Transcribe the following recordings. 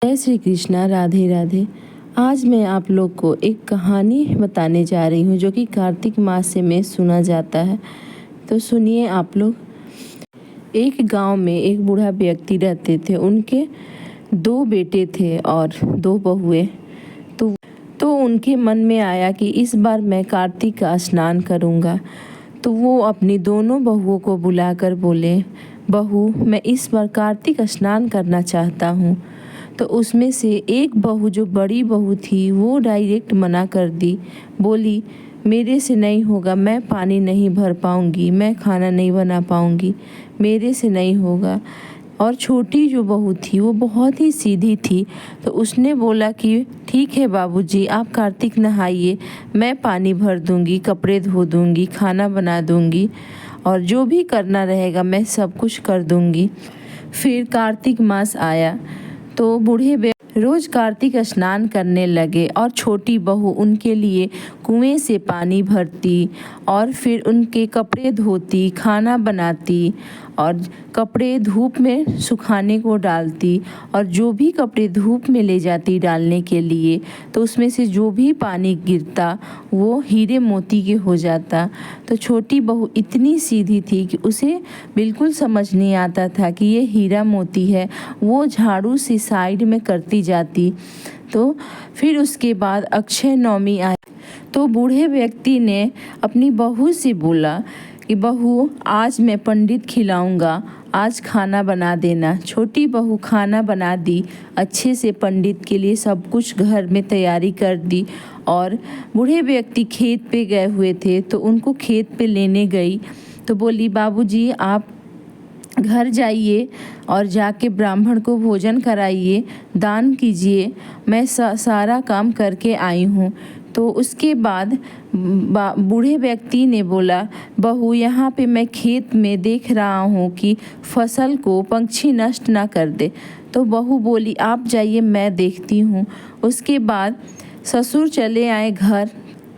जय श्री कृष्णा। राधे राधे। आज मैं आप लोग को एक कहानी बताने जा रही हूँ जो कि कार्तिक मास में सुना जाता है। तो सुनिए आप लोग। एक गांव में एक बूढ़ा व्यक्ति रहते थे। उनके 2 बेटे थे और 2 बहुएं। तो उनके मन में आया कि इस बार मैं कार्तिक का स्नान करूँगा। तो वो अपनी दोनों बहुओं को बुलाकर बोले, बहू मैं इस बार कार्तिक स्नान करना चाहता हूँ। तो उसमें से एक बहू जो बड़ी बहू थी वो डायरेक्ट मना कर दी। बोली मेरे से नहीं होगा, मैं पानी नहीं भर पाऊँगी, मैं खाना नहीं बना पाऊँगी, मेरे से नहीं होगा। और छोटी जो बहू थी वो बहुत ही सीधी थी। तो उसने बोला कि ठीक है बाबूजी, आप कार्तिक नहाइए, मैं पानी भर दूँगी, कपड़े धो दूँगी, खाना बना दूँगी और जो भी करना रहेगा मैं सब कुछ कर दूँगी। फिर कार्तिक मास आया तो बूढ़े रोज कार्तिक स्नान करने लगे और छोटी बहू उनके लिए कुएं से पानी भरती और फिर उनके कपड़े धोती, खाना बनाती और कपड़े धूप में सुखाने को डालती। और जो भी कपड़े धूप में ले जाती डालने के लिए तो उसमें से जो भी पानी गिरता वो हीरे मोती के हो जाता। तो छोटी बहू इतनी सीधी थी कि उसे बिल्कुल समझ नहीं आता था कि ये हीरा मोती है। वो झाड़ू से साइड में करती जाती। तो फिर उसके बाद अक्षय नवमी आई तो बूढ़े व्यक्ति ने अपनी बहू से बोला कि बहू आज मैं पंडित खिलाऊंगा, आज खाना बना देना। छोटी बहू खाना बना दी, अच्छे से पंडित के लिए सब कुछ घर में तैयारी कर दी। और बूढ़े व्यक्ति खेत पे गए हुए थे तो उनको खेत पे लेने गई। तो बोली बाबूजी आप घर जाइए और जाके ब्राह्मण को भोजन कराइए, दान कीजिए, मैं सारा काम करके आई हूँ। तो उसके बाद बूढ़े व्यक्ति ने बोला बहू यहाँ पे मैं खेत में देख रहा हूँ कि फसल को पंछी नष्ट ना कर दे। तो बहू बोली आप जाइए, मैं देखती हूँ। उसके बाद ससुर चले आए घर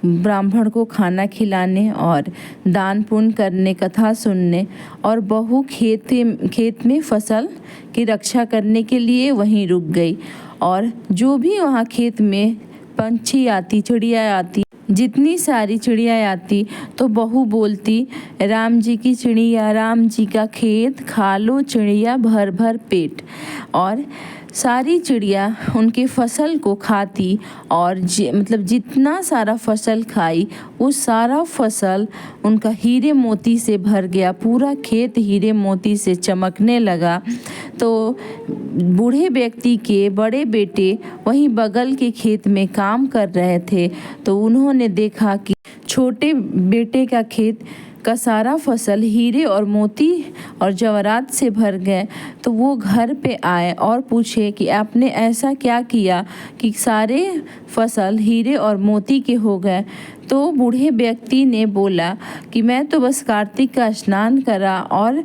ब्राह्मण को खाना खिलाने और दान पुण्य करने, कथा सुनने। और बहू खेत में फसल की रक्षा करने के लिए वहीं रुक गई। और जो भी वहाँ खेत में पंछी आती, चिड़िया आती, जितनी सारी चिड़िया आती तो बहू बोलती राम जी की चिड़िया, राम जी का खेत, खा लो चिड़िया भर भर पेट। और सारी चिड़िया उनके फसल को खाती और मतलब जितना सारा फसल खाई वो सारा फसल उनका हीरे मोती से भर गया। पूरा खेत हीरे मोती से चमकने लगा। तो बूढ़े व्यक्ति के बड़े बेटे वहीं बगल के खेत में काम कर रहे थे। तो उन्होंने देखा कि छोटे बेटे का खेत का सारा फसल हीरे और मोती और जवाहरात से भर गए। तो वो घर पे आए और पूछे कि आपने ऐसा क्या किया कि सारे फसल हीरे और मोती के हो गए। तो बूढ़े व्यक्ति ने बोला कि मैं तो बस कार्तिक का स्नान करा और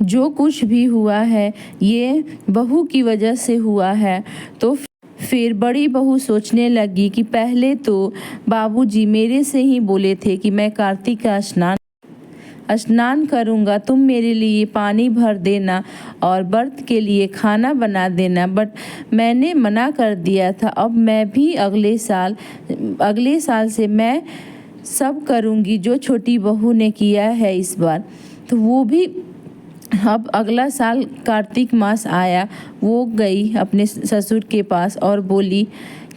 जो कुछ भी हुआ है ये बहू की वजह से हुआ है। तो फिर बड़ी बहू सोचने लगी कि पहले तो बाबूजी मेरे से ही बोले थे कि मैं कार्तिक का स्नान करूंगा, तुम मेरे लिए पानी भर देना और व्रत के लिए खाना बना देना, बट मैंने मना कर दिया था। अब मैं भी अगले साल से मैं सब करूंगी जो छोटी बहू ने किया है इस बार। तो वो भी अब अगला साल कार्तिक मास आया, वो गई अपने ससुर के पास और बोली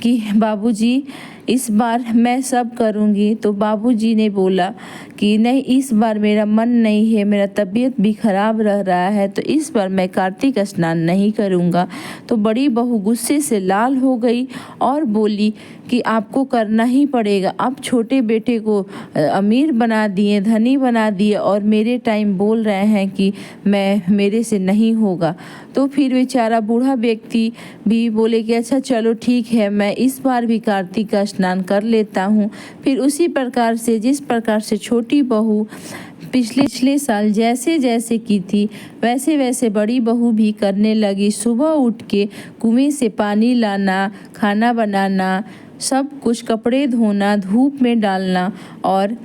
कि बाबूजी इस बार मैं सब करूंगी। तो बाबूजी ने बोला कि नहीं, इस बार मेरा मन नहीं है, मेरा तबीयत भी ख़राब रह रहा है, तो इस बार मैं कार्तिक स्नान नहीं करूंगा। तो बड़ी बहू गुस्से से लाल हो गई और बोली कि आपको करना ही पड़ेगा। आप छोटे बेटे को अमीर बना दिए, धनी बना दिए और मेरे टाइम बोल रहे हैं कि मेरे से नहीं होगा। तो फिर बेचारा बूढ़ा व्यक्ति भी बोले कि अच्छा चलो ठीक है, मैं इस बार भी कार्तिक का स्नान कर लेता हूँ। फिर उसी प्रकार से जिस प्रकार से छोटी बहू पिछले साल जैसे जैसे की थी वैसे वैसे बड़ी बहू भी करने लगी। सुबह उठ के कुएं से पानी लाना, खाना बनाना, सब कुछ, कपड़े धोना, धूप में डालना और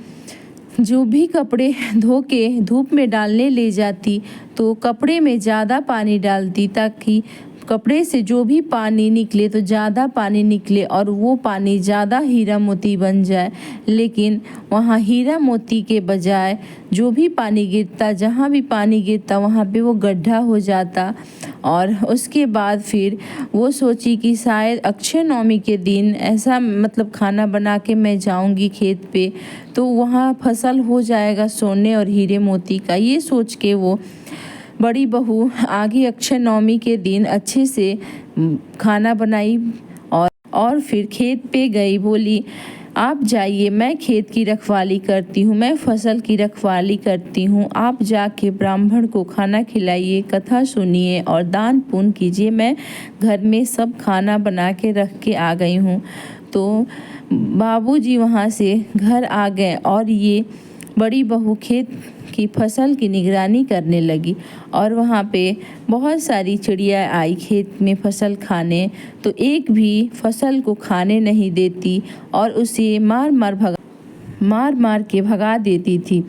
जो भी कपड़े धो के धूप में डालने ले जाती तो कपड़े में ज़्यादा पानी डालती ताकि कपड़े से जो भी पानी निकले तो ज़्यादा पानी निकले और वो पानी ज़्यादा हीरा मोती बन जाए, लेकिन वहाँ हीरा मोती के बजाय जो भी पानी गिरता, जहाँ भी पानी गिरता वहाँ पे वो गड्ढा हो जाता। और उसके बाद फिर वो सोची कि शायद अक्षय नवमी के दिन ऐसा मतलब खाना बना के मैं जाऊंगी खेत पे तो वहाँ फसल हो जाएगा सोने और हीरे मोती का। ये सोच के वो बड़ी बहू आगे अक्षय नवमी के दिन अच्छे से खाना बनाई और फिर खेत पे गई। बोली, आप जाइए, मैं खेत की रखवाली करती हूँ, मैं फसल की रखवाली करती हूँ। आप जाके ब्राह्मण को खाना खिलाइए, कथा सुनिए और दान पुण्य कीजिए। मैं घर में सब खाना बना के रख के आ गई हूँ। तो बाबूजी वहाँ से घर आ गए और ये बड़ी बहू खेत की फसल की निगरानी करने लगी। और वहाँ पे बहुत सारी चिड़िया आई खेत में फसल खाने, तो एक भी फसल को खाने नहीं देती और उसे मार मार के भगा देती थी।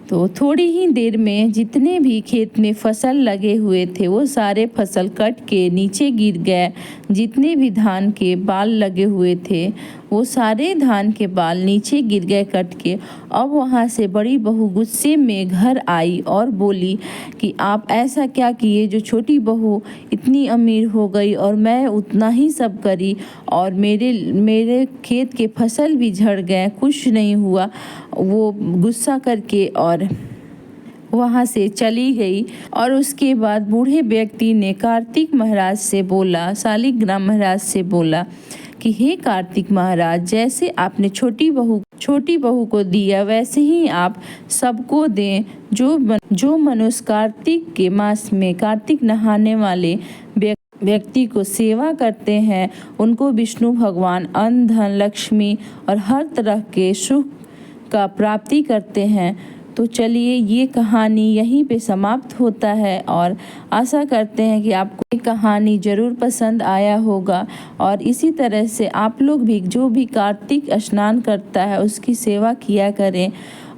तो थोड़ी ही देर में जितने भी खेत में फसल लगे हुए थे वो सारे फसल कट के नीचे गिर गए। जितने भी धान के बाल लगे हुए थे वो सारे धान के बाल नीचे गिर गए कट के। अब वहाँ से बड़ी बहू गुस्से में घर आई और बोली कि आप ऐसा क्या किए जो छोटी बहू इतनी अमीर हो गई और मैं उतना ही सब करी और मेरे खेत के फसल भी झड़ गए, कुछ नहीं हुआ। वो गुस्सा करके और वहाँ से चली गई। और उसके बाद बूढ़े व्यक्ति ने कार्तिक महाराज से बोला, शालिग्राम महाराज से बोला कि हे कार्तिक महाराज, जैसे आपने छोटी बहू को दिया वैसे ही आप सबको दें। जो मनुष्य कार्तिक के मास में कार्तिक नहाने वाले व्यक्ति को सेवा करते हैं उनको विष्णु भगवान अन्न धन लक्ष्मी और हर तरह के सुख का प्राप्ति करते हैं। तो चलिए ये कहानी यहीं पे समाप्त होता है और आशा करते हैं कि आपको ये कहानी ज़रूर पसंद आया होगा। और इसी तरह से आप लोग भी जो भी कार्तिक स्नान करता है उसकी सेवा किया करें।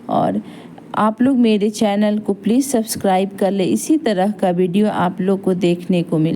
और आप लोग मेरे चैनल को प्लीज़ सब्सक्राइब कर ले, इसी तरह का वीडियो आप लोग को देखने को मिले।